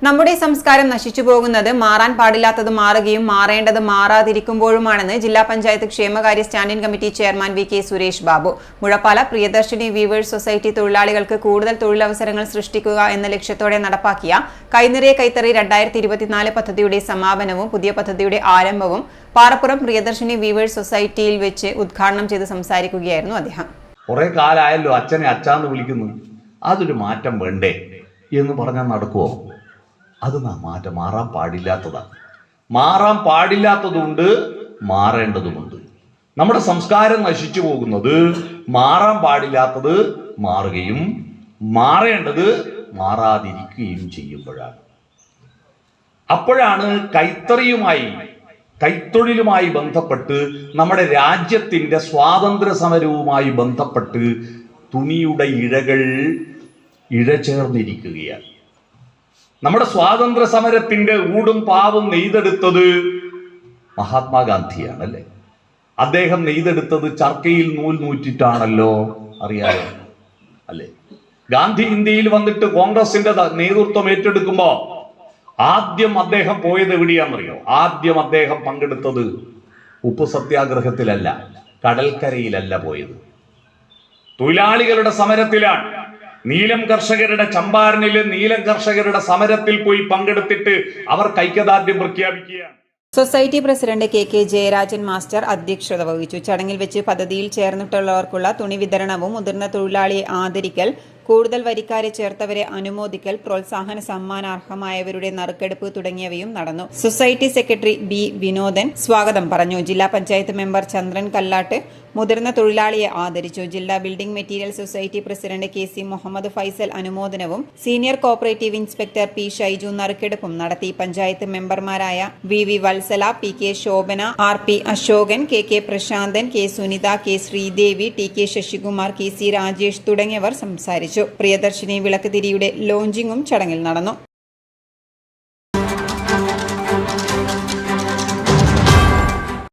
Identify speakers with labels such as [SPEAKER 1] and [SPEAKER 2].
[SPEAKER 1] നമ്മുടെ സംസ്കാരം നശിച്ചു പോകുന്നത് മാറാൻ പാടില്ലാത്തത് മാറുകയും മാറേണ്ടത് മാറാതിരിക്കുമ്പോഴുമാണെന്ന് ജില്ലാ പഞ്ചായത്ത് ക്ഷേമകാര്യ standing committee chairman VK. Suresh Babu. Muzhappala Priyadarshini weavers society തൊഴിലാളികൾക്ക് കൂടുതൽ തൊഴിലവസരങ്ങൾ സൃഷ്ടിക്കുക എന്ന ലക്ഷ്യത്തോടെ നടപ്പാക്കിയ കൈനിറിയ കൈത്തറി 2024 പദ്ധതിയുടെ സമാപനവും പുതിയ പദ്ധതിയുടെ ആരംഭവും പാറപ്പുറം പ്രിയദർശിനി വീവേഴ്സ് സൊസൈറ്റിയിൽ വെച്ച് ഉദ്ഘാടനം ചെയ്ത് സംസാരിക്കുകയായിരുന്നു അദ്ദേഹം.
[SPEAKER 2] കുറെ കാലമായല്ലോ അച്ഛനെ അച്ഛാന്ന് വിളിക്കുന്നു, അതൊരു മാറ്റം വേണ്ടേ എന്ന് പറഞ്ഞാൽ നടക്കുമോ? അത് മാറാൻ പാടില്ലാത്തതാണ്. മാറാൻ പാടില്ലാത്തതുണ്ട്, മാറേണ്ടതുമുണ്ട്. നമ്മുടെ സംസ്കാരം നശിച്ചു പോകുന്നത് മാറാൻ പാടില്ലാത്തത് മാറുകയും മാറേണ്ടത് മാറാതിരിക്കുകയും ചെയ്യുമ്പോഴാണ്. അപ്പോഴാണ് കൈത്തൊഴിലുമായി ബന്ധപ്പെട്ട് നമ്മുടെ രാജ്യത്തിൻ്റെ സ്വാതന്ത്ര്യ സമരവുമായി ബന്ധപ്പെട്ട് തുണിയുടെ ഇഴചേർന്നിരിക്കുകയാണ്. നമ്മുടെ സ്വാതന്ത്ര്യ സമരത്തിന്റെ ഊടും പാവും നെയ്തെടുത്തത് മഹാത്മാഗാന്ധിയാണ്, അല്ലേ? അദ്ദേഹം നെയ്തെടുത്തത് ചർക്കയിൽ നൂൽ നൂറ്റിട്ടാണല്ലോ, അറിയാലോ അല്ലേ? ഗാന്ധി ഇന്ത്യയിൽ വന്നിട്ട് കോൺഗ്രസിന്റെ നേതൃത്വം ഏറ്റെടുക്കുമ്പോ ആദ്യം അദ്ദേഹം പോയത് എവിടെയാണെന്നറിയോ? ആദ്യം അദ്ദേഹം പങ്കെടുത്തത് ഉപ്പ് സത്യാഗ്രഹത്തിലല്ല, കടൽക്കരയിലല്ല പോയത്, തൊഴിലാളികളുടെ സമരത്തിലാണ്. നീലം കർഷകരുടെ ചമ്പാരനിലെ നീലം കർഷകരുടെ സമരത്തിൽ പോയി പങ്കെടുത്തിട്ട് അവർ ഐക്യദാർഢ്യം പ്രഖ്യാപിക്കുകയാണ്.
[SPEAKER 1] Society president K Jayarajan master അധ്യക്ഷത വഹിച്ചു. ചടങ്ങിൽ വെച്ച് പദ്ധതിയിൽ ചേർന്നിട്ടുള്ളവർക്കുള്ള തുണി വിതരണവും മുതിർന്ന തൊഴിലാളിയെ ആദരിക്കൽ, കൂടുതൽ വരിക്കാരെ ചേർത്തവരെ അനുമോദിക്കൽ, പ്രോത്സാഹന സമ്മാനാർഹമായവരുടെ നറുക്കെടുപ്പ് തുടങ്ങിയവയും നടന്നു. സൊസൈറ്റി സെക്രട്ടറി ബി വിനോദൻ സ്വാഗതം പറഞ്ഞു. ജില്ലാ പഞ്ചായത്ത് മെമ്പർ ചന്ദ്രൻ കല്ലാട്ട് മുതിർന്ന തൊഴിലാളിയെ ആദരിച്ചു. ജില്ലാ building material society president K C. Muhammad Faisal അനുമോദനവും senior cooperative inspector P Shaiju നറുക്കെടുപ്പും നടത്തി. പഞ്ചായത്ത് മെമ്പർമാരായ V Vatsala, P K. Shobhana, R P. Ashokan, K Prasanthan, K Sunitha, K Sreedevi, T K. Sasikumar, K C. Rajesh തുടങ്ങിയവർ സംസാരിച്ചു. പ്രിയദർശിനി വിളക്ക് തിരിയുടെ ലോഞ്ചിങ്ങും ചടങ്ങിൽ നടന്നു.